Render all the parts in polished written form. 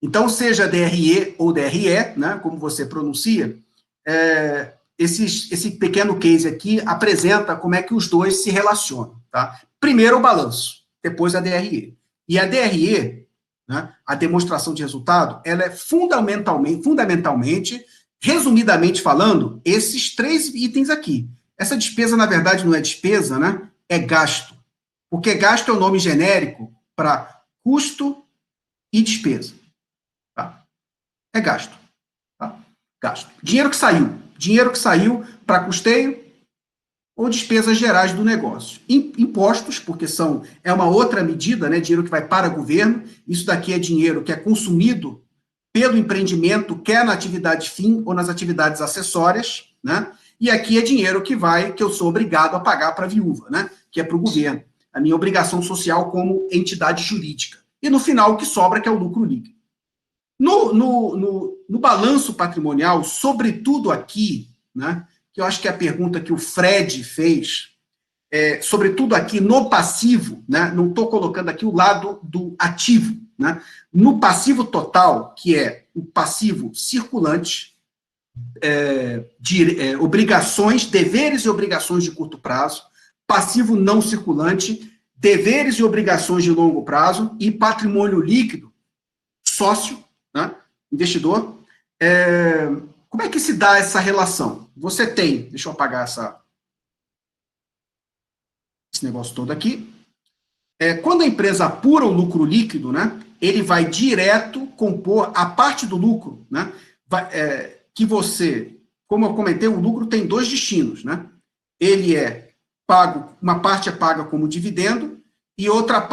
Então, seja DRE ou DRE, né, como você pronuncia, esse pequeno case aqui apresenta como é que os dois se relacionam. Tá? Primeiro o balanço, depois a DRE. E a DRE, né, a demonstração de resultado, ela é fundamentalmente, resumidamente falando, esses 3 itens aqui. Essa despesa, na verdade, não é despesa, né? É gasto. Porque gasto é o nome genérico para custo e despesa. Tá? É gasto. Tá? Gasto. Dinheiro que saiu para custeio ou despesas gerais do negócio. Impostos, porque é uma outra medida, né? Dinheiro que vai para o governo. Isso daqui é dinheiro que é consumido pelo empreendimento, quer na atividade fim ou nas atividades acessórias, né? E aqui é dinheiro que eu sou obrigado a pagar para a viúva, né? Que é para o governo. A minha obrigação social como entidade jurídica. E no final o que sobra, que é o lucro líquido. No balanço patrimonial, sobretudo aqui, né, que eu acho que é a pergunta que o Fred fez, sobretudo aqui no passivo, né, não estou colocando aqui o lado do ativo, né, no passivo total, que é o passivo circulante, de obrigações, deveres e obrigações de curto prazo, passivo não circulante, deveres e obrigações de longo prazo e patrimônio líquido, sócio, né, investidor. Como é que se dá essa relação? Você tem, deixa eu apagar esse negócio todo aqui. Quando a empresa apura o lucro líquido, né, ele vai direto compor a parte do lucro, né, que você, como eu comentei, o lucro tem 2 destinos, né? Ele é pago, uma parte é paga como dividendo e outra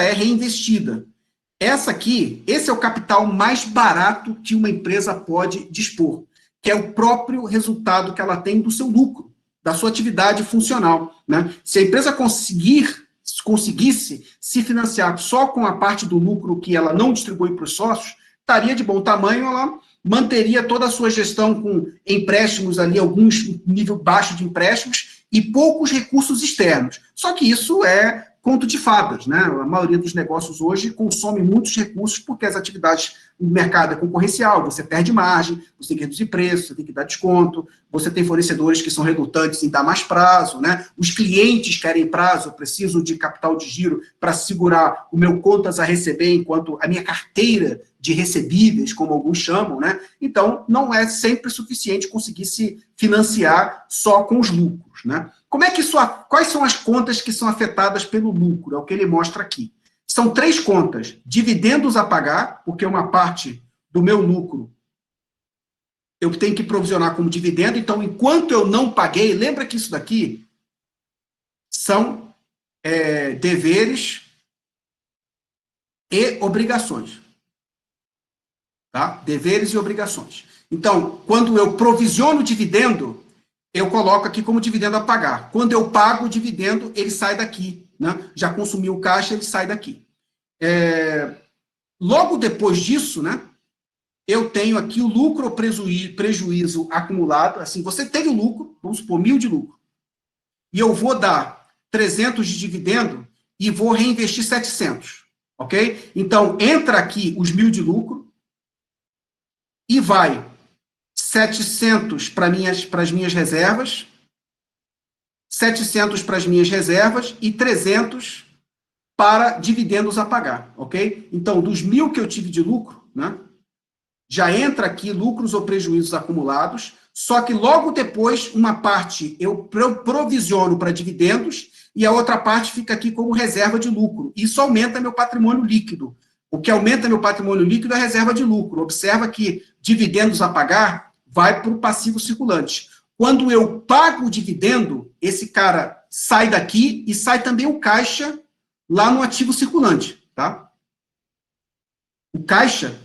é reinvestida. Esse é o capital mais barato que uma empresa pode dispor, que é o próprio resultado que ela tem do seu lucro, da sua atividade funcional, né? Se a empresa conseguisse se financiar só com a parte do lucro que ela não distribui para os sócios, estaria de bom tamanho, ela manteria toda a sua gestão com empréstimos ali, alguns nível baixo de empréstimos e poucos recursos externos. Só que isso é conto de fadas, né? A maioria dos negócios hoje consome muitos recursos porque as atividades no mercado é concorrencial, você perde margem, você tem que reduzir preço, você tem que dar desconto, você tem fornecedores que são relutantes em dar mais prazo, né? Os clientes querem prazo, eu preciso de capital de giro para segurar o meu contas a receber, enquanto a minha carteira de recebíveis, como alguns chamam, né? Então, não é sempre suficiente conseguir se financiar só com os lucros, né? Quais são as contas que são afetadas pelo lucro? É o que ele mostra aqui. São 3 contas. Dividendos a pagar, porque uma parte do meu lucro eu tenho que provisionar como dividendo, então, enquanto eu não paguei, lembra que isso daqui são deveres e obrigações. Tá? Deveres e obrigações. Então, quando eu provisiono dividendo, eu coloco aqui como dividendo a pagar. Quando eu pago o dividendo, ele sai daqui. Né? Já consumiu o caixa, ele sai daqui. Logo depois disso, né, eu tenho aqui o lucro ou prejuízo acumulado. Assim, você teve o lucro, vamos supor, 1.000 de lucro. E eu vou dar 300 de dividendo e vou reinvestir 700. Ok? Então, entra aqui os 1.000 de lucro e vai 700 para as minhas reservas, 700 para as minhas reservas e 300 para dividendos a pagar, ok? Então, dos 1.000 que eu tive de lucro, né, já entra aqui lucros ou prejuízos acumulados, só que logo depois, uma parte eu provisiono para dividendos e a outra parte fica aqui como reserva de lucro. Isso aumenta meu patrimônio líquido. O que aumenta meu patrimônio líquido é a reserva de lucro. Observa que dividendos a pagar vai para o passivo circulante. Quando eu pago o dividendo, esse cara sai daqui e sai também o caixa lá no ativo circulante. Tá? O caixa,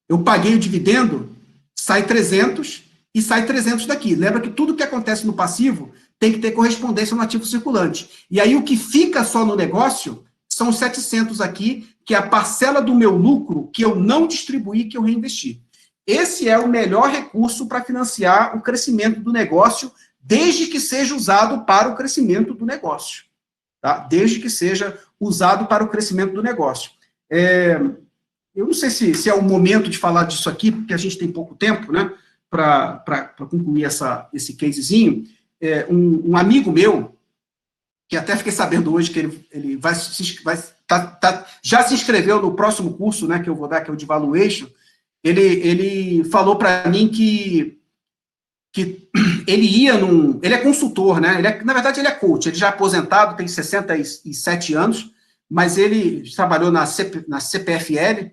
eu paguei o dividendo, sai 300 e sai 300 daqui. Lembra que tudo que acontece no passivo tem que ter correspondência no ativo circulante. E aí o que fica só no negócio são os 700 aqui, que é a parcela do meu lucro que eu não distribuí, que eu reinvesti. Esse é o melhor recurso para financiar o crescimento do negócio, desde que seja usado para o crescimento do negócio. Tá? Desde que seja usado para o crescimento do negócio. eu não sei se é o momento de falar disso aqui, porque a gente tem pouco tempo, né, para concluir esse casezinho. Um amigo meu, que até fiquei sabendo hoje que ele já se inscreveu no próximo curso, né, que eu vou dar, que é o de Valuation. Ele falou para mim que ele ia ele é consultor, né? Na verdade, ele é coach, ele já é aposentado, tem 67 anos, mas ele trabalhou na CPFL,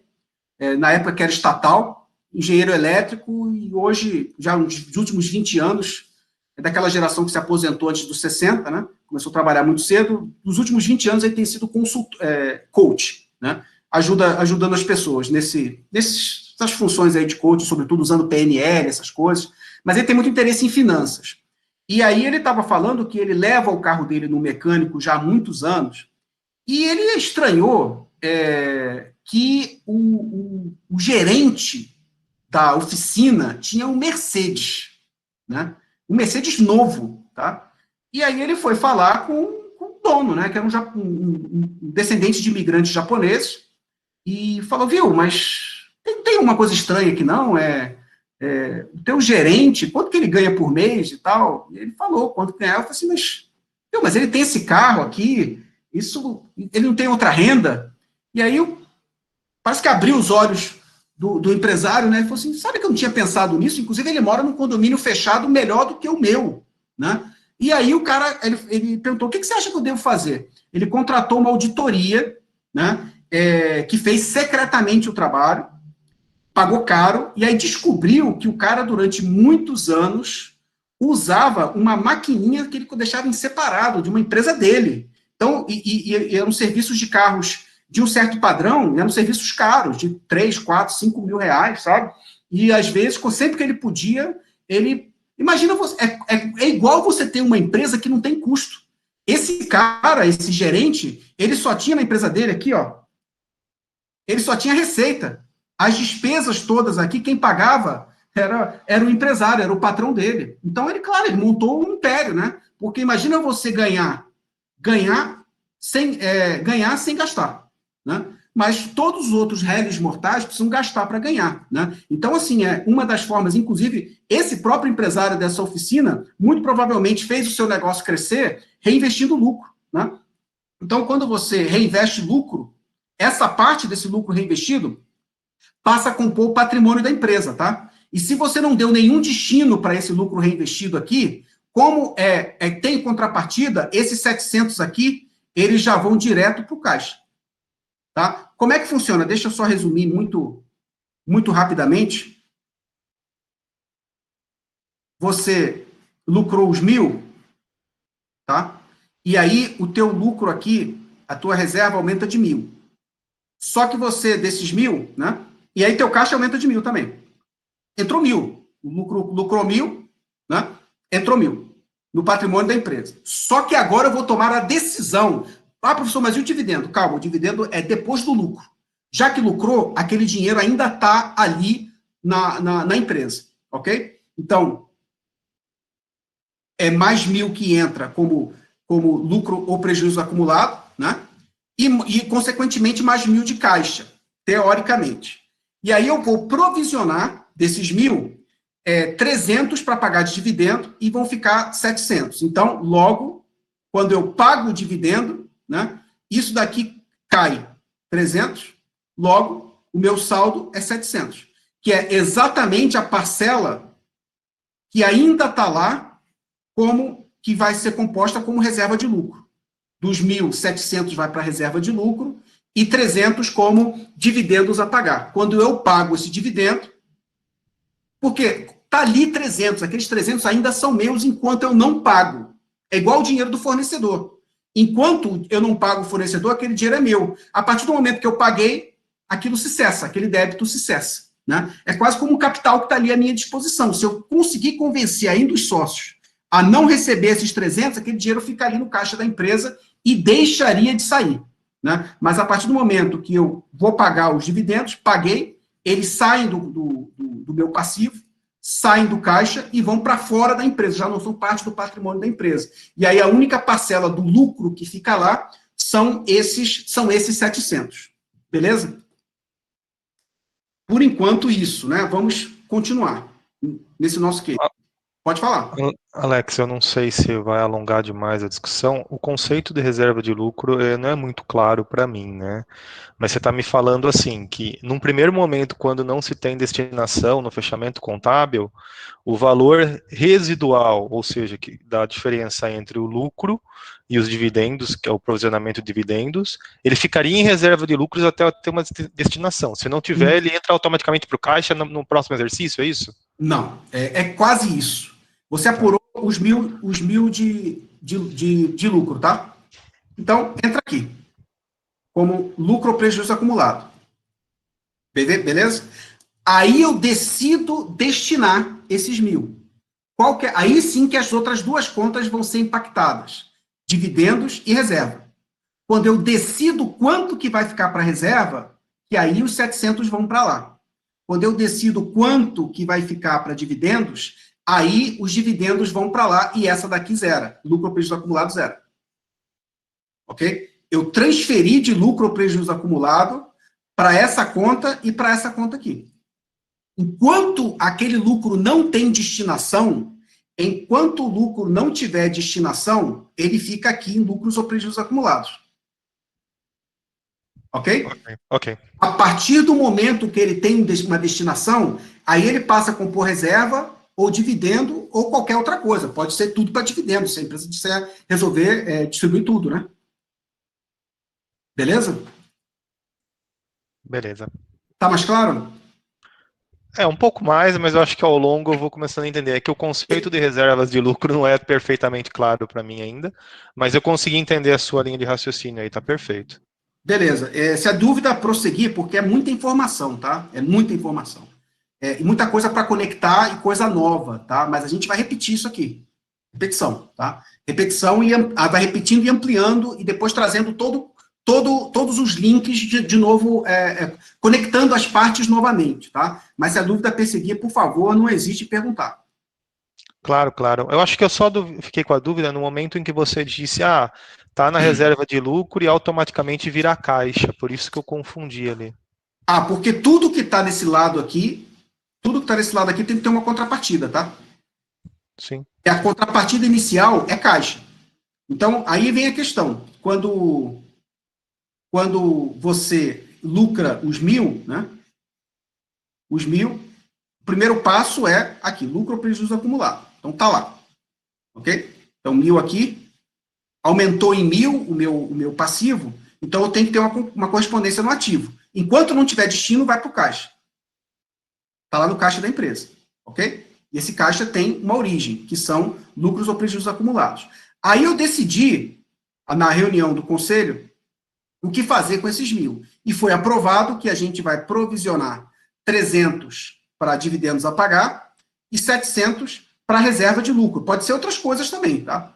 na época que era estatal, engenheiro elétrico, e hoje, já nos últimos 20 anos, é daquela geração que se aposentou antes dos 60, né? Começou a trabalhar muito cedo. Nos últimos 20 anos, ele tem sido coach, né? Ajudando as pessoas nessas funções aí de coach, sobretudo usando PNL, essas coisas. Mas ele tem muito interesse em finanças. E aí ele estava falando que ele leva o carro dele no mecânico já há muitos anos, e ele estranhou que o gerente da oficina tinha um Mercedes, né? Um Mercedes novo, tá? E aí ele foi falar com o dono, né? Que era um descendente de imigrantes japoneses, e falou, viu, mas tem uma coisa estranha aqui, não? O teu gerente, quanto que ele ganha por mês e tal? E ele falou quanto ganhava. Eu falei assim, mas ele tem esse carro aqui, ele não tem outra renda? E aí parece que abriu os olhos do empresário, né? Ele falou assim, sabe que eu não tinha pensado nisso? Inclusive, ele mora num condomínio fechado melhor do que o meu, né? E aí o cara, ele perguntou, o que você acha que eu devo fazer? Ele contratou uma auditoria, né? Que fez secretamente o trabalho, pagou caro, e aí descobriu que o cara, durante muitos anos, usava uma maquininha que ele deixava em separado de uma empresa dele. Então, e eram serviços de carros de um certo padrão, eram serviços caros, de 3, 4, 5 mil reais, sabe? E, às vezes, sempre que ele podia, ele... Imagina, é igual você ter uma empresa que não tem custo. Esse cara, esse gerente, ele só tinha na empresa dele aqui, ó, ele só tinha receita. As despesas todas aqui, quem pagava era o empresário, era o patrão dele. Então, ele montou um império, né? Porque imagina você ganhar sem gastar, né? Mas todos os outros réis mortais precisam gastar para ganhar, né? Então, assim, uma das formas, inclusive, esse próprio empresário dessa oficina, muito provavelmente fez o seu negócio crescer reinvestindo lucro, né? Então, quando você reinveste lucro, essa parte desse lucro reinvestido passa a compor o patrimônio da empresa, tá? E se você não deu nenhum destino para esse lucro reinvestido aqui, como tem contrapartida, esses 700 aqui, eles já vão direto para o caixa, tá? Como é que funciona? Deixa eu só resumir muito, muito rapidamente. Você lucrou os 1.000, tá? E aí, o teu lucro aqui, a tua reserva aumenta de 1.000. Só que você, desses 1.000, né? E aí teu caixa aumenta de 1.000 também. Entrou 1.000. Lucrou 1.000, né? Entrou 1.000 no patrimônio da empresa. Só que agora eu vou tomar a decisão. Ah, professor, mas e o dividendo? Calma, o dividendo é depois do lucro. Já que lucrou, aquele dinheiro ainda está ali na empresa, ok? Então, é mais 1.000 que entra como lucro ou prejuízo acumulado, né? E, consequentemente, mais 1.000 de caixa, teoricamente. E aí eu vou provisionar desses 1.000, 300 para pagar de dividendo e vão ficar 700. Então, logo, quando eu pago o dividendo, né, isso daqui cai 300, logo, o meu saldo é 700, que é exatamente a parcela que ainda está lá, que vai ser composta como reserva de lucro. Dos 1.700 vai para a reserva de lucro e 300 como dividendos a pagar. Quando eu pago esse dividendo, porque está ali 300, aqueles 300 ainda são meus enquanto eu não pago. É igual o dinheiro do fornecedor. Enquanto eu não pago o fornecedor, aquele dinheiro é meu. A partir do momento que eu paguei, aquilo se cessa, aquele débito se cessa, né? É quase como um capital que está ali à minha disposição. Se eu conseguir convencer ainda os sócios a não receber esses 300, aquele dinheiro fica ali no caixa da empresa e deixaria de sair, né? Mas a partir do momento que eu vou pagar os dividendos, paguei, eles saem do meu passivo, saem do caixa e vão para fora da empresa, já não são parte do patrimônio da empresa. E aí a única parcela do lucro que fica lá são esses 700. Beleza? Por enquanto, isso, né? Vamos continuar nesse nosso case. Pode falar. Alex, eu não sei se vai alongar demais a discussão. O conceito de reserva de lucro não é muito claro para mim, né? Mas você está me falando assim que, num primeiro momento, quando não se tem destinação no fechamento contábil, o valor residual, ou seja, que dá a diferença entre o lucro e os dividendos, que é o provisionamento de dividendos, ele ficaria em reserva de lucros até ter uma destinação. Se não tiver, ele entra automaticamente para o caixa no próximo exercício, é isso? Não, é quase isso. Você Tá. apurou os mil de lucro, tá? Então, entra aqui, como lucro ou prejuízo acumulado. Beleza? Aí eu decido destinar esses 1.000. Aí sim que as outras duas contas vão ser impactadas: dividendos e reserva. Quando eu decido quanto que vai ficar para reserva, que aí os 700 vão para lá. Quando eu decido quanto que vai ficar para dividendos, aí os dividendos vão para lá e essa daqui zera. Lucro ou prejuízo acumulado zero. Ok? Eu transferi de lucro ou prejuízo acumulado para essa conta e para essa conta aqui. Enquanto aquele lucro não tem destinação, enquanto o lucro não tiver destinação, ele fica aqui em lucros ou prejuízos acumulados. Ok? Ok. A partir do momento que ele tem uma destinação, aí ele passa a compor reserva ou dividendo ou qualquer outra coisa. Pode ser tudo para dividendo, se a empresa disser resolver distribuir tudo, né? Beleza? Beleza. Tá mais claro? É, um pouco mais, mas eu acho que ao longo eu vou começando a entender. É que o conceito de reservas de lucro não é perfeitamente claro para mim ainda, mas eu consegui entender a sua linha de raciocínio aí, tá perfeito. Beleza. Se a dúvida prosseguir, porque é muita informação, tá? É muita informação. E muita coisa para conectar e coisa nova, tá? Mas a gente vai repetir isso aqui. Repetição, tá? Repetição e vai repetindo e ampliando e depois trazendo todos os links de novo, conectando as partes novamente, tá? Mas se a dúvida perseguir, por favor, não hesite em perguntar. Claro, claro. Eu acho que eu só fiquei com a dúvida no momento em que você disse, tá na reserva de lucro e automaticamente vira caixa, por isso que eu confundi ali. Porque tudo que está nesse lado aqui, tudo que está nesse lado aqui tem que ter uma contrapartida, tá? Sim. E a contrapartida inicial é caixa. Então, aí vem a questão. Quando você lucra os 1.000, né? Os 1.000, o primeiro passo é aqui, lucro ou prejuízo acumulado. Então, tá lá. Ok? Então, 1.000 aqui, aumentou em 1.000 o meu passivo, então eu tenho que ter uma correspondência no ativo. Enquanto não tiver destino, vai para o caixa. Está lá no caixa da empresa. Ok? E esse caixa tem uma origem, que são lucros ou prejuízos acumulados. Aí eu decidi, na reunião do conselho, o que fazer com esses 1.000. E foi aprovado que a gente vai provisionar 300 para dividendos a pagar e 700 para reserva de lucro. Pode ser outras coisas também, tá?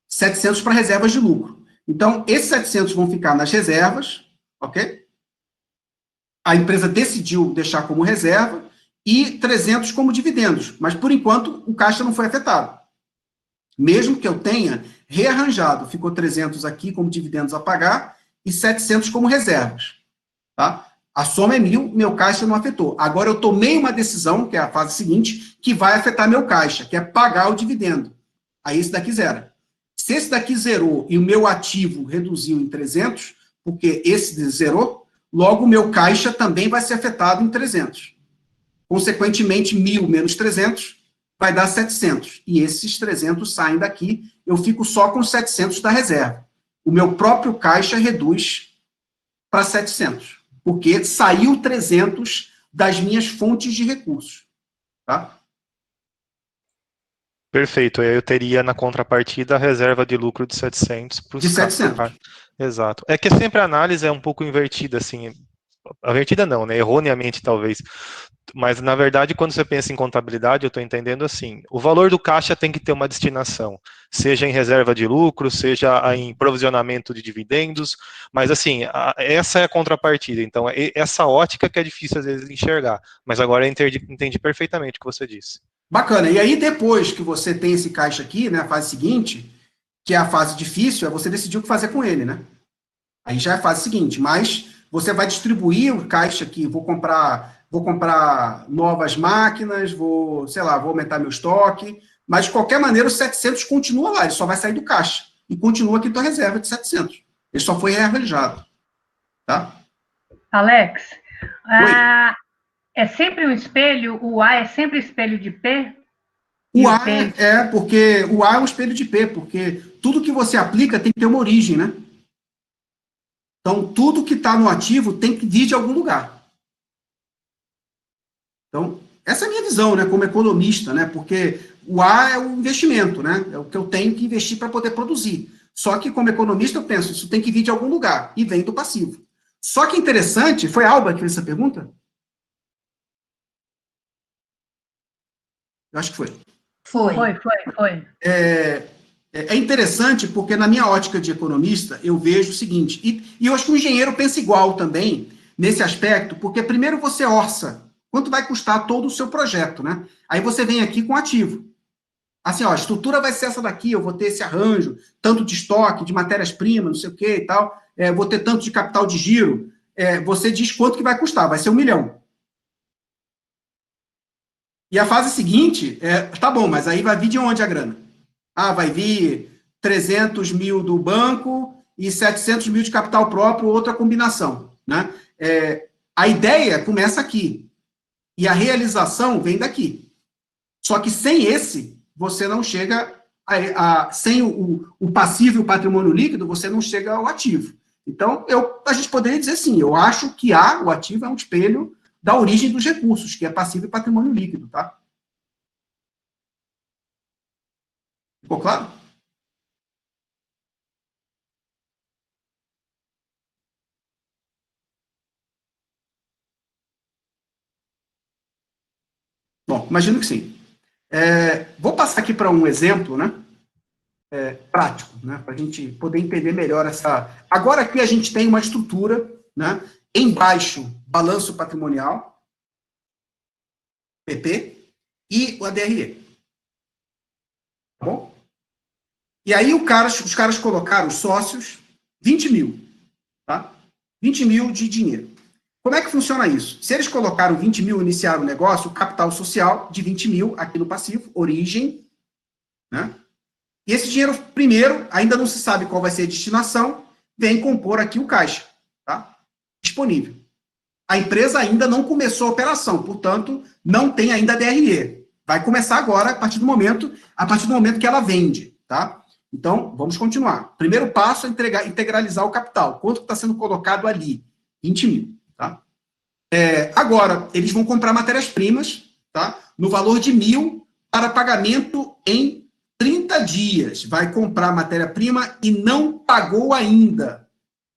700 para reservas de lucro. Então, esses 700 vão ficar nas reservas, ok? A empresa decidiu deixar como reserva e 300 como dividendos, mas por enquanto o caixa não foi afetado. Mesmo que eu tenha rearranjado, ficou 300 aqui como dividendos a pagar e 700 como reservas, tá? A soma é 1.000, meu caixa não afetou. Agora eu tomei uma decisão, que é a fase seguinte, que vai afetar meu caixa, que é pagar o dividendo. Aí esse daqui zera. Se esse daqui zerou e o meu ativo reduziu em 300, porque esse zerou, logo o meu caixa também vai ser afetado em 300. Consequentemente, 1.000 menos 300 vai dar 700. E esses 300 saem daqui, eu fico só com 700 da reserva. O meu próprio caixa reduz para 700, porque saiu 300 das minhas fontes de recursos. Tá? Perfeito. Aí eu teria na contrapartida a reserva de lucro de 700 para De os 700. Exato. É que sempre a análise é um pouco invertida, assim. Invertida não, né? Erroneamente, talvez. Mas, na verdade, quando você pensa em contabilidade, eu estou entendendo assim: o valor do caixa tem que ter uma destinação, seja em reserva de lucro, seja em provisionamento de dividendos, mas, assim, essa é a contrapartida. Então, essa ótica que é difícil, às vezes, enxergar. Mas agora eu entendi perfeitamente o que você disse. Bacana. E aí, depois que você tem esse caixa aqui, né, a fase seguinte, que é a fase difícil, é você decidir o que fazer com ele, né? Aí já é a fase seguinte, mas você vai distribuir o caixa aqui, vou comprar novas máquinas, sei lá, vou aumentar meu estoque, mas de qualquer maneira os 700 continua lá, ele só vai sair do caixa, e continua aqui tua reserva de 700. Ele só foi rearranjado, tá? Alex, Oi. é sempre um espelho, o A é sempre espelho de P? O A porque o A é um espelho de P, porque tudo que você aplica tem que ter uma origem, né? Então, tudo que está no ativo tem que vir de algum lugar. Então, essa é a minha visão, né, como economista, né? Porque o A é o investimento, né? É o que eu tenho que investir para poder produzir. Só que, como economista, eu penso, isso tem que vir de algum lugar, e vem do passivo. Só que interessante, foi a Alba que fez essa pergunta? Eu acho que foi. Foi. É interessante porque, na minha ótica de economista, eu vejo o seguinte, e eu acho que o engenheiro pensa igual também, nesse aspecto, porque primeiro você orça quanto vai custar todo o seu projeto, né? Aí você vem aqui com ativo. Assim, ó, a estrutura vai ser essa daqui, eu vou ter esse arranjo, tanto de estoque, de matérias-primas, não sei o que e tal, vou ter tanto de capital de giro. Você diz quanto que vai custar, vai ser 1 milhão. E a fase seguinte, tá bom, mas aí vai vir de onde a grana? Vai vir 300 mil do banco e 700 mil de capital próprio, outra combinação, né? A ideia começa aqui e a realização vem daqui. Só que sem esse, você não chega sem o passivo e o patrimônio líquido, você não chega ao ativo. Então, a gente poderia dizer sim, eu acho que o ativo é um espelho da origem dos recursos, que é passivo e patrimônio líquido, tá? Ficou claro? Bom, imagino que sim. Vou passar aqui para um exemplo, né? Prático, né? Para a gente poder entender melhor essa. Agora aqui a gente tem uma estrutura, né? Embaixo, balanço patrimonial, PP, e o ADRE. Tá bom? E aí os caras colocaram, os sócios, 20 mil. Tá? 20 mil de dinheiro. Como é que funciona isso? Se eles colocaram 20 mil, iniciaram o negócio, o capital social de 20 mil aqui no passivo, origem, né? E esse dinheiro, primeiro, ainda não se sabe qual vai ser a destinação, vem compor aqui o caixa, tá? Disponível. A empresa ainda não começou a operação, portanto, não tem ainda DRE. Vai começar agora, a partir do momento que ela vende, tá? Então, vamos continuar. Primeiro passo é integralizar o capital. Quanto está sendo colocado ali? 20 mil, tá? Agora, eles vão comprar matérias-primas, tá? No valor de 1.000 para pagamento em 30 dias. Vai comprar matéria-prima e não pagou ainda,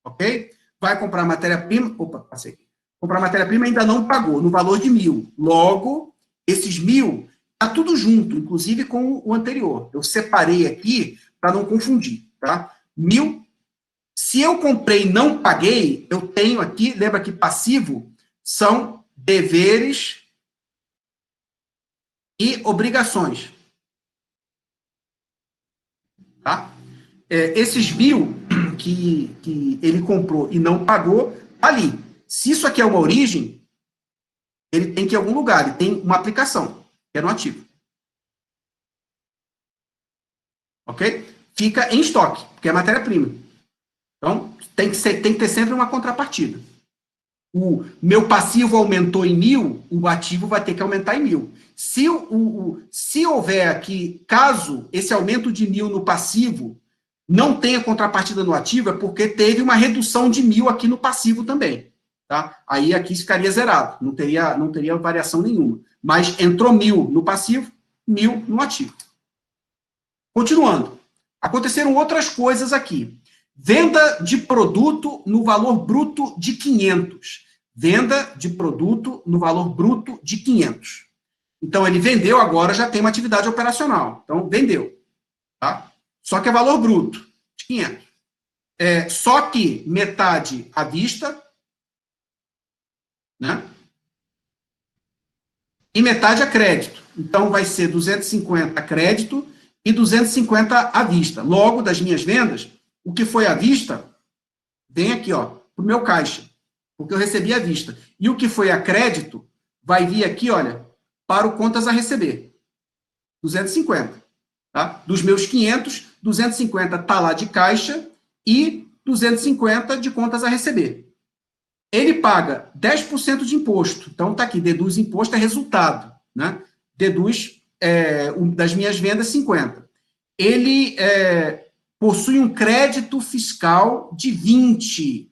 ok? Vai comprar matéria-prima... Opa, passei. Comprar matéria-prima e ainda não pagou, no valor de 1.000. Logo, esses 1.000, está tudo junto, inclusive com o anterior. Eu separei aqui para não confundir, tá? 1.000. Se eu comprei e não paguei, eu tenho aqui, lembra que passivo são deveres e obrigações. Tá? Esses 1.000 que ele comprou e não pagou, tá ali. Se isso aqui é uma origem, ele tem que ir em algum lugar, ele tem uma aplicação, que é no ativo. Ok? Fica em estoque, porque é matéria-prima. Então, tem que ter sempre uma contrapartida. O meu passivo aumentou em 1.000, o ativo vai ter que aumentar em 1.000. Se houver aqui, caso esse aumento de 1.000 no passivo não tenha contrapartida no ativo, é porque teve uma redução de 1.000 aqui no passivo também. Tá? Aí aqui ficaria zerado, não teria variação nenhuma. Mas entrou 1.000 no passivo, 1.000 no ativo. Continuando. Aconteceram outras coisas aqui. Venda de produto no valor bruto de 500. Venda de produto no valor bruto de 500. Então, ele vendeu, agora já tem uma atividade operacional. Então, vendeu. Tá? Só que é valor bruto de 500. Só que metade à vista, né? E metade a crédito. Então, vai ser 250 a crédito e 250 à vista. Logo, das minhas vendas, o que foi à vista, vem aqui, ó, para o meu caixa. porque eu recebi à vista. E o que foi a crédito vai vir aqui, olha, para o contas a receber. 250. Tá? Dos meus 500, 250 está lá de caixa e 250 de contas a receber. Ele paga 10% de imposto. Então, está aqui, deduz imposto é resultado. Né? Deduz das minhas vendas 50. Ele possui um crédito fiscal de 20.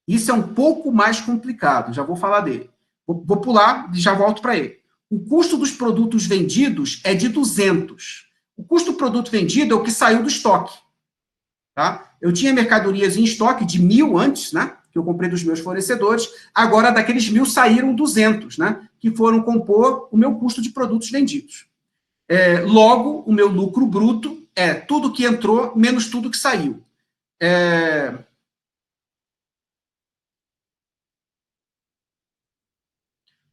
Isso é um pouco mais complicado, já vou falar dele. Vou pular e já volto para ele. O custo dos produtos vendidos é de 200. O custo do produto vendido é o que saiu do estoque. Tá? Eu tinha mercadorias em estoque de 1.000 antes, né, que eu comprei dos meus fornecedores, agora daqueles 1.000 saíram 200, né, que foram compor o meu custo de produtos vendidos. Logo, o meu lucro bruto é tudo que entrou menos tudo que saiu.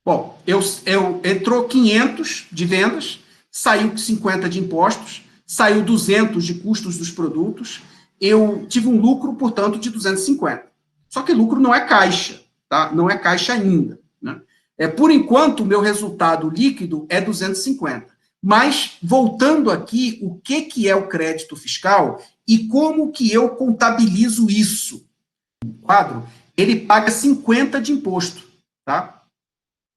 Bom, entrou 500 de vendas, saiu 50 de impostos, saiu 200 de custos dos produtos, eu tive um lucro, portanto, de 250. Só que lucro não é caixa, tá? Não é caixa ainda. Né? Por enquanto, o meu resultado líquido é 250. Mas, voltando aqui, o que é o crédito fiscal e como que eu contabilizo isso? O quadro, ele paga 50 de imposto, tá?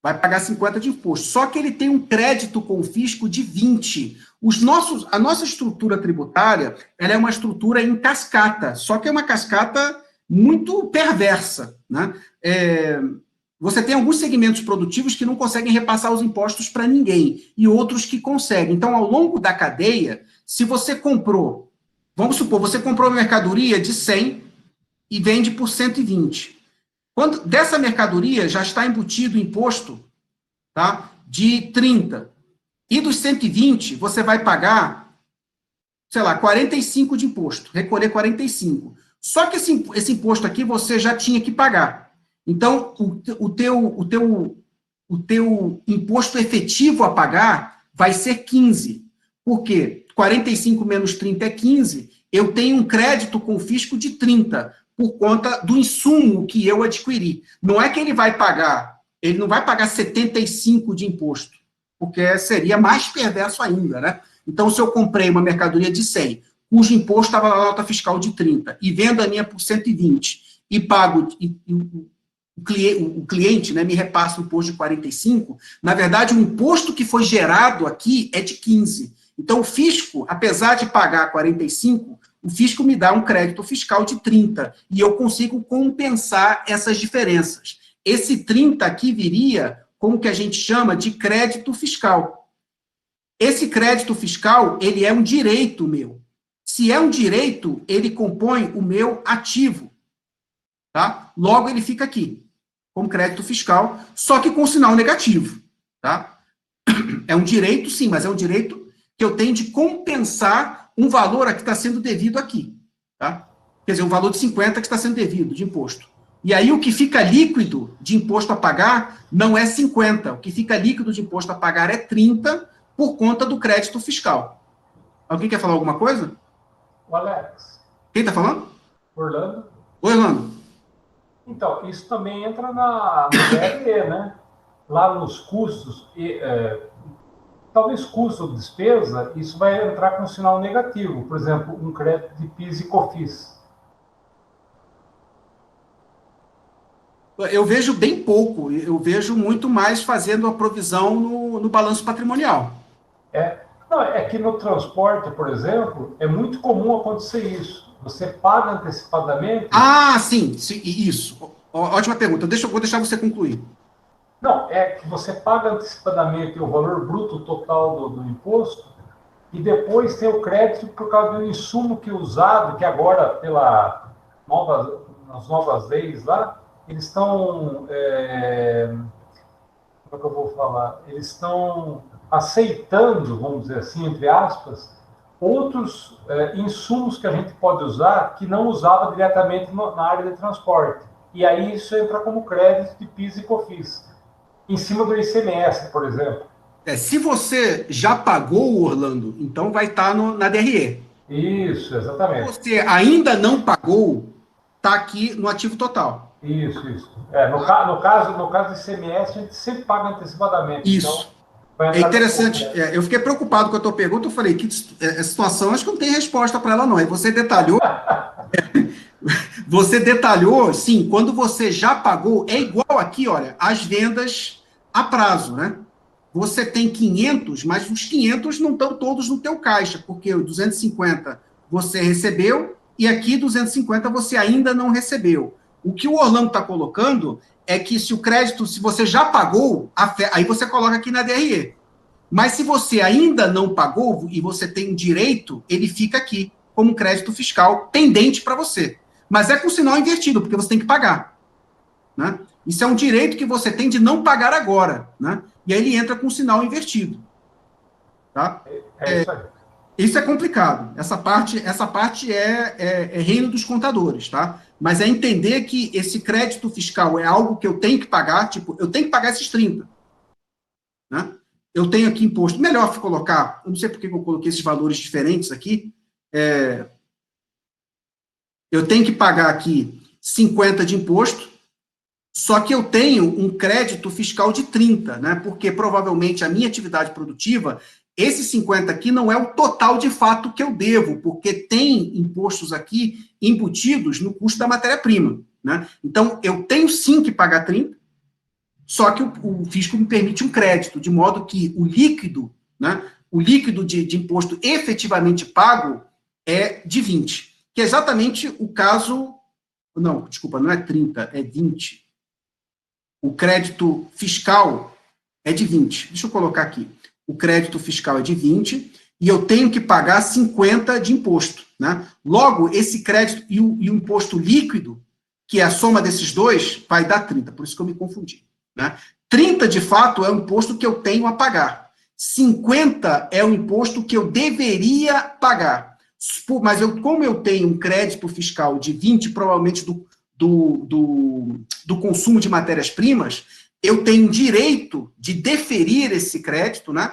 Vai pagar 50 de imposto. Só que ele tem um crédito com o fisco de 20. A nossa estrutura tributária, ela é uma estrutura em cascata, só que é uma cascata muito perversa. Né? Você tem alguns segmentos produtivos que não conseguem repassar os impostos para ninguém, e outros que conseguem. Então, ao longo da cadeia, se você comprou, vamos supor, você comprou uma mercadoria de 100 e vende por 120. Quando dessa mercadoria já está embutido o imposto, tá, de 30. E dos 120, você vai pagar, sei lá, 45 de imposto, recolher 45. Só que esse imposto aqui você já tinha que pagar. Então, o teu imposto efetivo a pagar vai ser 15. Por quê? 45 menos 30 é 15. Eu tenho um crédito com o fisco de 30, por conta do insumo que eu adquiri. Não é que ele não vai pagar 75 de imposto, porque seria mais perverso ainda, né? Então, se eu comprei uma mercadoria de 100, cujo imposto estava na nota fiscal de 30, e vendo a minha por 120, e pago, o cliente, né, me repassa o imposto de 45, na verdade, o imposto que foi gerado aqui é de 15. Então, o fisco, apesar de pagar 45, o fisco me dá um crédito fiscal de 30, e eu consigo compensar essas diferenças. Esse 30 aqui viria como que a gente chama de crédito fiscal. Esse crédito fiscal, ele é um direito meu. Se é um direito, ele compõe o meu ativo. Tá? Logo, ele fica aqui, como crédito fiscal, só que com sinal negativo. Tá? É um direito, sim, mas é um direito que eu tenho de compensar um valor que está sendo devido aqui, tá? Quer dizer, um valor de 50 que está sendo devido de imposto. E aí o que fica líquido de imposto a pagar não é 50, o que fica líquido de imposto a pagar é 30 por conta do crédito fiscal. Alguém quer falar alguma coisa? O Alex. Quem está falando? Orlando. Oi, Orlando. Então, isso também entra no DRE, né? Lá nos custos, talvez custo ou despesa, isso vai entrar com um sinal negativo. Por exemplo, um crédito de PIS e COFINS. Eu vejo bem pouco. Eu vejo muito mais fazendo a provisão no balanço patrimonial. Não, é que no transporte, por exemplo, é muito comum acontecer isso. Você paga antecipadamente... Ah, sim, isso. Ótima pergunta. Vou deixar você concluir. Não, é que você paga antecipadamente o valor bruto total do imposto e depois tem o crédito por causa do insumo que é usado, que agora, nas novas leis lá, eles estão... como é que eu vou falar? Eles estão aceitando, vamos dizer assim, entre aspas, outros insumos que a gente pode usar que não usava diretamente na área de transporte. E aí isso entra como crédito de PIS e COFINS. Em cima do ICMS, por exemplo. Se você já pagou, Orlando, então vai estar na DRE. Isso, exatamente. Se você ainda não pagou, está aqui no ativo total. Isso. No caso do ICMS, a gente sempre paga antecipadamente. Isso. Então, É interessante. Eu fiquei preocupado com a tua pergunta. Eu falei, a situação, acho que não tem resposta para ela, não. Aí você detalhou. Você detalhou, sim, quando você já pagou, é igual aqui, olha, as vendas a prazo, né? Você tem 500, mas os 500 não estão todos no teu caixa, porque o 250 você recebeu e aqui 250 você ainda não recebeu. O que o Orlando está colocando é que se o crédito, se você já pagou, aí você coloca aqui na DRE. Mas se você ainda não pagou e você tem um direito, ele fica aqui como crédito fiscal pendente para você. Mas é com sinal invertido, porque você tem que pagar. Né? Isso é um direito que você tem de não pagar agora. Né? E aí ele entra com sinal invertido. Tá? Isso aí. Isso é complicado. Essa parte é reino dos contadores, tá? Mas é entender que esse crédito fiscal é algo que eu tenho que pagar, tipo, eu tenho que pagar esses 30. Né? Eu tenho aqui imposto. Melhor colocar, eu não sei por que eu coloquei esses valores diferentes aqui. Eu tenho que pagar aqui 50 de imposto, só que eu tenho um crédito fiscal de 30, né? Porque provavelmente a minha atividade produtiva, esse 50 aqui não é o total de fato que eu devo, porque tem impostos aqui embutidos no custo da matéria-prima, né? Então, eu tenho sim que pagar 30, só que o fisco me permite um crédito, de modo que o líquido, né? O líquido de imposto efetivamente pago é de 20, que é exatamente o caso. Não, desculpa, não é 30, é 20. O crédito fiscal é de 20. Deixa eu colocar aqui. O crédito fiscal é de 20 e eu tenho que pagar 50 de imposto. Né? Logo, esse crédito e o imposto líquido, que é a soma desses dois, vai dar 30. Por isso que eu me confundi. Né? 30, de fato, é o imposto que eu tenho a pagar. 50 é o imposto que eu deveria pagar. Mas como eu tenho um crédito fiscal de 20, provavelmente do consumo de matérias-primas, eu tenho direito de deferir esse crédito, né?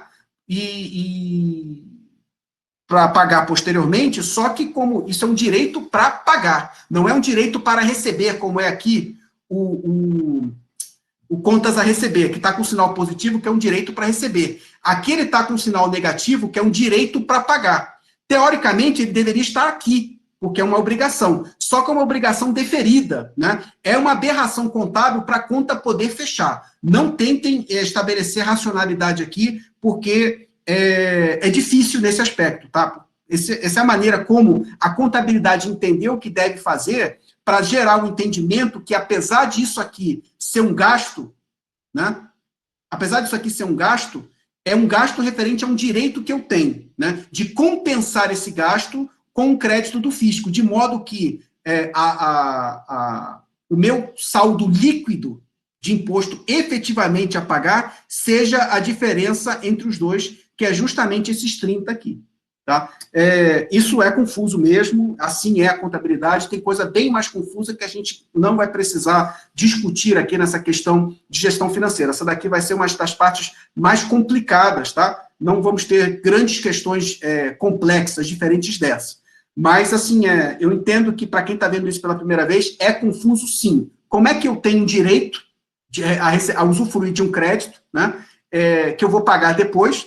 E para pagar posteriormente, só que como isso é um direito para pagar, não é um direito para receber, como é aqui o contas a receber, que está com sinal positivo, que é um direito para receber. Aqui ele está com sinal negativo, que é um direito para pagar. Teoricamente, ele deveria estar aqui, porque é uma obrigação. Só que é uma obrigação deferida, né? É uma aberração contábil para a conta poder fechar. Não tentem estabelecer racionalidade aqui, porque é difícil nesse aspecto, tá? Essa é a maneira como a contabilidade entendeu o que deve fazer para gerar um entendimento que, apesar disso aqui ser um gasto, né? Apesar disso aqui ser um gasto, é um gasto referente a um direito que eu tenho, né? De compensar esse gasto com o crédito do fisco, de modo que o meu saldo líquido de imposto efetivamente a pagar seja a diferença entre os dois, que é justamente esses 30 aqui. Tá? Isso é confuso mesmo, assim é a contabilidade, tem coisa bem mais confusa que a gente não vai precisar discutir aqui nessa questão de gestão financeira. Essa daqui vai ser uma das partes mais complicadas, tá? Não vamos ter grandes questões complexas, diferentes dessa. Mas, assim, eu entendo que para quem está vendo isso pela primeira vez, é confuso sim. Como é que eu tenho direito a usufruir de um crédito, né, que eu vou pagar depois?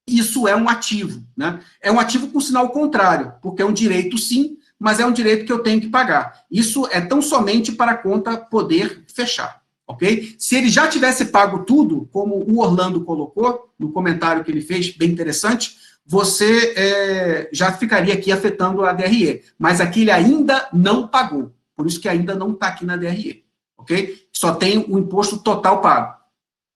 Isso é um ativo, né? É um ativo com sinal contrário, porque é um direito sim, mas é um direito que eu tenho que pagar. Isso é tão somente para a conta poder fechar, ok? Se ele já tivesse pago tudo, como o Orlando colocou no comentário que ele fez, bem interessante, você já ficaria aqui afetando a DRE, mas aqui ele ainda não pagou, por isso que ainda não está aqui na DRE, ok? Só tem o imposto total pago.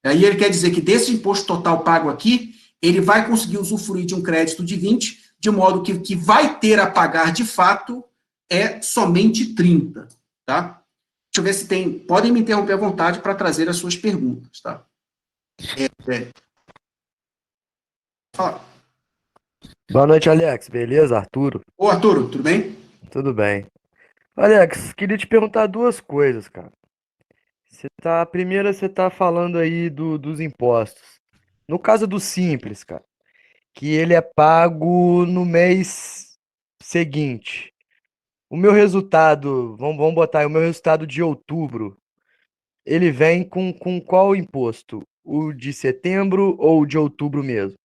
Aí ele quer dizer que desse imposto total pago aqui, ele vai conseguir usufruir de um crédito de 20, de modo que o que vai ter a pagar de fato é somente 30, tá? Deixa eu ver se tem... Podem me interromper à vontade para trazer as suas perguntas, tá? Fala. Boa noite, Alex. Beleza, Arturo? Ô, Arturo, tudo bem? Tudo bem. Alex, queria te perguntar duas coisas, cara. Primeiro, você tá falando aí dos impostos. No caso do Simples, cara, que ele é pago no mês seguinte. o meu resultado, vamos botar aí, o meu resultado de outubro, ele vem com qual imposto? O de setembro ou o de outubro mesmo?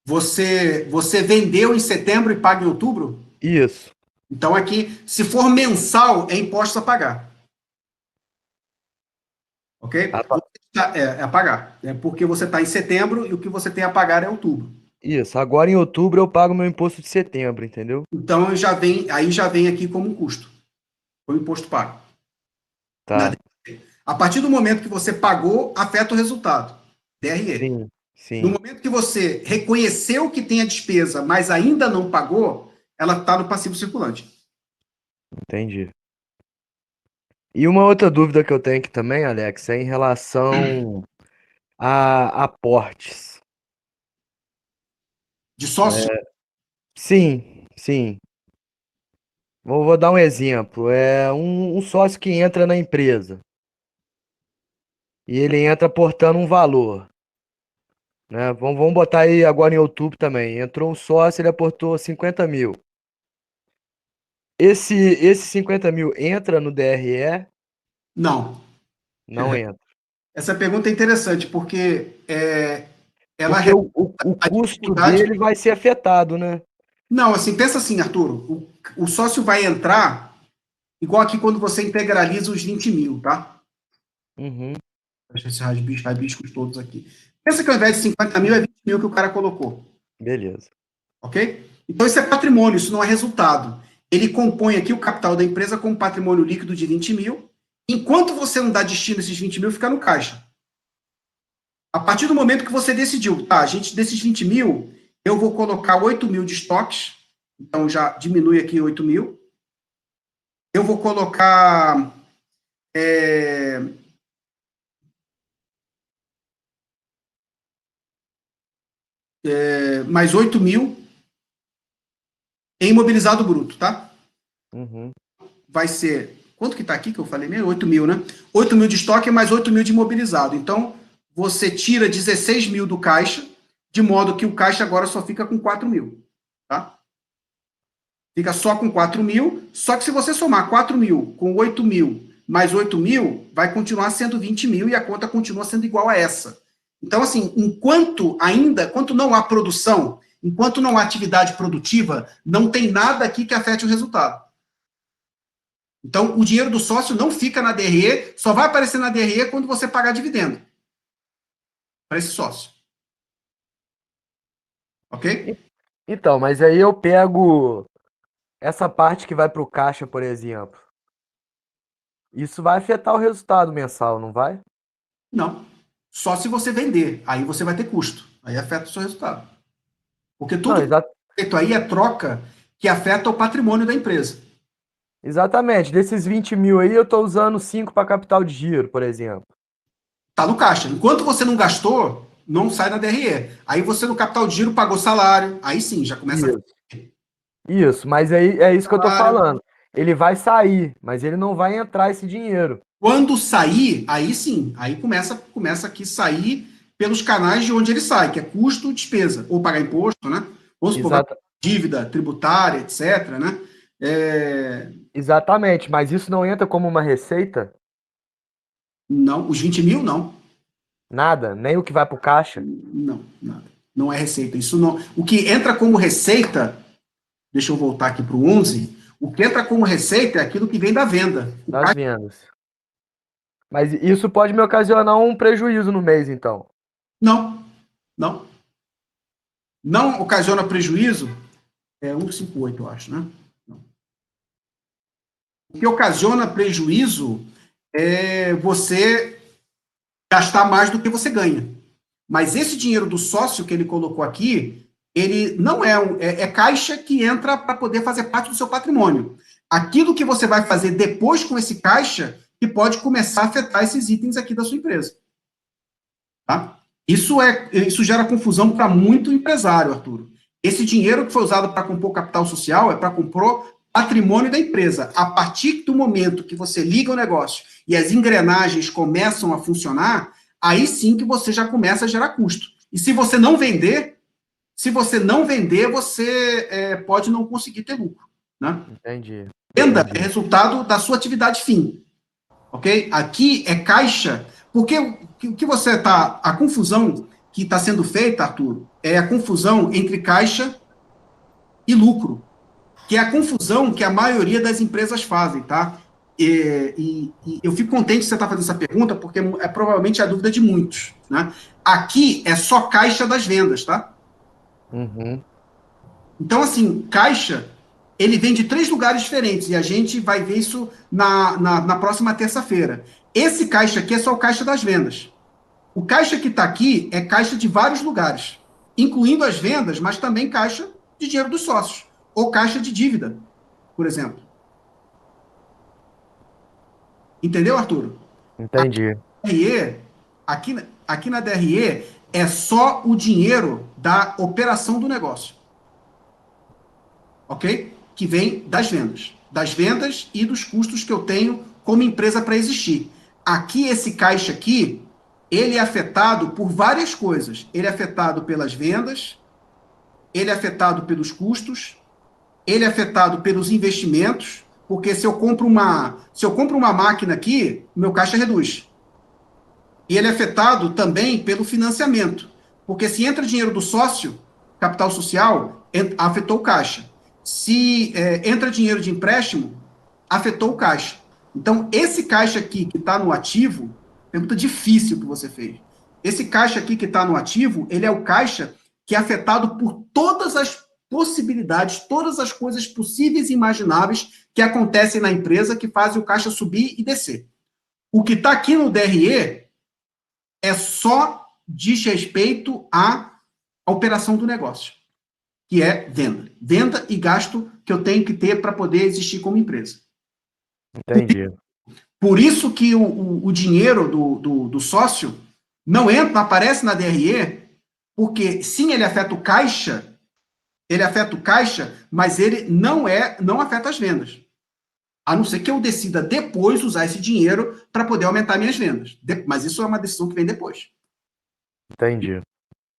Você vendeu em setembro e paga em outubro? Isso. Então aqui, se for mensal, é impostos a pagar. Ok? Ah, tá. É a pagar. É porque você está em setembro e o que você tem a pagar é outubro. Isso. Agora em outubro eu pago meu imposto de setembro, entendeu? Então aí já vem aqui como um custo. Foi o imposto pago. Na Tá. A partir do momento que você pagou, afeta o resultado. DRE. Sim, No sim. momento que você reconheceu que tem a despesa, mas ainda não pagou, ela está no passivo circulante. Entendi. E uma outra dúvida que eu tenho aqui também, Alex, é em relação a aportes. De sócio? Sim, sim. Vou dar um exemplo. É um sócio que entra na empresa e ele entra aportando um valor, né? Vamos botar aí agora em outubro também. Entrou um sócio, ele aportou 50 mil. Esse 50 mil entra no DRE? Não. Não entra. Essa pergunta é interessante, porque ela Porque o a custo dificuldade. dele vai ser afetado, né? Não, assim, pensa assim, Arturo. O sócio vai entrar, igual aqui quando você integraliza os 20 mil, tá? Uhum, Deixa esses rabiscos todos aqui. Pensa que ao invés de 50 mil, é 20 mil que o cara colocou. beleza. Ok? Então isso é patrimônio, isso não é resultado. Ele compõe aqui o capital da empresa com um patrimônio líquido de 20 mil. Enquanto você não dá destino a esses 20 mil, fica no caixa. A partir do momento que você decidiu, tá, gente, desses 20 mil, eu vou colocar 8 mil de estoques, então já diminui aqui 8 mil. Eu vou colocar mais 8 mil em imobilizado bruto, tá? Uhum, Vai ser. Quanto que está aqui que eu falei mesmo? 8 mil, né? 8 mil de estoque mais 8 mil de imobilizado. Então, você tira 16 mil do caixa, de modo que o caixa agora só fica com 4 mil. Tá? Fica só com 4 mil. Só que se você somar 4 mil com 8 mil mais 8 mil, vai continuar sendo 20 mil e a conta continua sendo igual a essa. Então, assim, enquanto não há produção, enquanto não há atividade produtiva, não tem nada aqui que afete o resultado. Então, o dinheiro do sócio não fica na DRE, só vai aparecer na DRE quando você pagar dividendo para esse sócio. Ok? Então, mas aí eu pego essa parte que vai para o caixa, por exemplo. Isso vai afetar o resultado mensal, não vai? Não. Só se você vender. Aí você vai ter custo. Aí afeta o seu resultado. Porque Não, tudo que é feito aí é troca que afeta o patrimônio da empresa. exatamente. Desses 20 mil aí, eu estou usando 5 para capital de giro, por exemplo. Está no caixa. Enquanto você não gastou, não sai na DRE. Aí você no capital de giro pagou salário. Aí sim, já começa a... Isso. Isso, mas aí é isso que eu tô Salário. falando. Ele vai sair, mas ele não vai entrar esse dinheiro. Quando sair, aí sim, aí começa aqui sair pelos canais de onde ele sai, que é custo, despesa, ou pagar imposto, né? Vamos supor, vai Exata, dívida tributária, etc, né? exatamente, mas isso não entra como uma receita? Não, os 20 mil, não. Nada, nem o que vai pro caixa. Não, nada. Não é receita. Isso não. O que entra como receita, deixa eu voltar aqui para o 11, o que entra como receita é aquilo que vem da venda. O Das caixa, vendas. Mas isso pode me ocasionar um prejuízo no mês, então. não, não. Não ocasiona prejuízo, é 158, eu acho, né? Não. O que ocasiona prejuízo é você gastar mais do que você ganha. Mas esse dinheiro do sócio que ele colocou aqui, ele não é caixa que entra para poder fazer parte do seu patrimônio. Aquilo que você vai fazer depois com esse caixa que pode começar a afetar esses itens aqui da sua empresa. Tá? Isso gera confusão para muito empresário, Arturo. Esse dinheiro que foi usado para compor capital social é para compor patrimônio da empresa. A partir do momento que você liga o negócio e as engrenagens começam a funcionar, aí sim que você já começa a gerar custo. E se você não vender, você pode não conseguir ter lucro. Né? Entendi. Venda Entendi. é resultado da sua atividade fim, ok? Aqui é caixa, porque o que você está, a confusão que está sendo feita, Arthur, é a confusão entre caixa e lucro, que é a confusão que a maioria das empresas fazem, tá? E eu fico contente que você está fazendo essa pergunta, porque é provavelmente a dúvida de muitos, né? Aqui é só caixa das vendas, tá? Uhum. Então, assim, caixa, ele vem de 3 lugares diferentes, e a gente vai ver isso na próxima terça-feira. Esse caixa aqui é só o caixa das vendas. O caixa que está aqui é caixa de vários lugares, incluindo as vendas, mas também caixa de dinheiro dos sócios, ou caixa de dívida, por exemplo. Entendeu, Arthur? Entendi. DRE, aqui na DRE, é só o dinheiro da operação do negócio. Ok? Que vem das vendas. Das vendas e dos custos que eu tenho como empresa para existir. Aqui, esse caixa aqui, ele é afetado por várias coisas. Ele é afetado pelas vendas, ele é afetado pelos custos, ele é afetado pelos investimentos, porque se eu compro uma máquina aqui, meu caixa reduz. E ele é afetado também pelo financiamento, porque se entra dinheiro do sócio, capital social, afetou o caixa. Se entra dinheiro de empréstimo, afetou o caixa. Então, esse caixa aqui que está no ativo, pergunta difícil que você fez. Esse caixa aqui que está no ativo, ele é o caixa que é afetado por todas as possibilidades, todas as coisas possíveis e imagináveis que acontecem na empresa que fazem o caixa subir e descer. O que está aqui no DRE é só diz respeito à operação do negócio, que é venda. Venda e gasto que eu tenho que ter para poder existir como empresa. Entendi. Por isso que o dinheiro do sócio não entra, não aparece na DRE, porque sim, ele afeta o caixa, mas ele não afeta as vendas. A não ser que eu decida depois usar esse dinheiro para poder aumentar minhas vendas. Mas isso é uma decisão que vem depois. Entendi.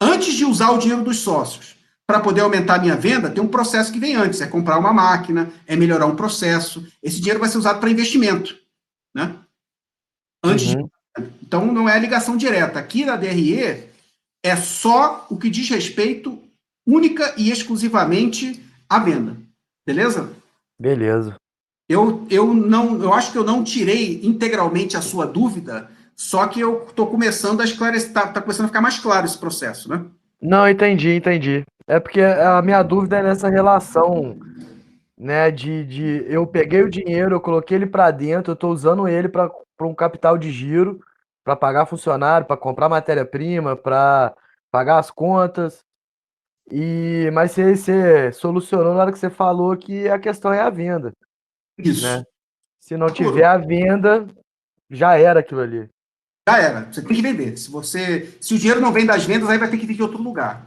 Antes de usar o dinheiro dos sócios para poder aumentar a minha venda, tem um processo que vem antes. É comprar uma máquina, é melhorar um processo. Esse dinheiro vai ser usado para investimento, né? Uhum. Então, não é a ligação direta. Aqui na DRE, é só o que diz respeito única e exclusivamente à venda. Beleza? Beleza. Eu acho que eu não tirei integralmente a sua dúvida, só que eu estou começando a esclarecer, tá começando a ficar mais claro esse processo, né? Não, entendi. É porque a minha dúvida é nessa relação, né, de eu peguei o dinheiro, eu coloquei ele para dentro, eu estou usando ele para um capital de giro, para pagar funcionário, para comprar matéria-prima, para pagar as contas. Mas você solucionou na hora que você falou que a questão é a venda, Isso. né? Se não tiver a venda, já era aquilo ali. Já era. Você tem que vender. Se o dinheiro não vem das vendas, aí vai ter que vir de outro lugar.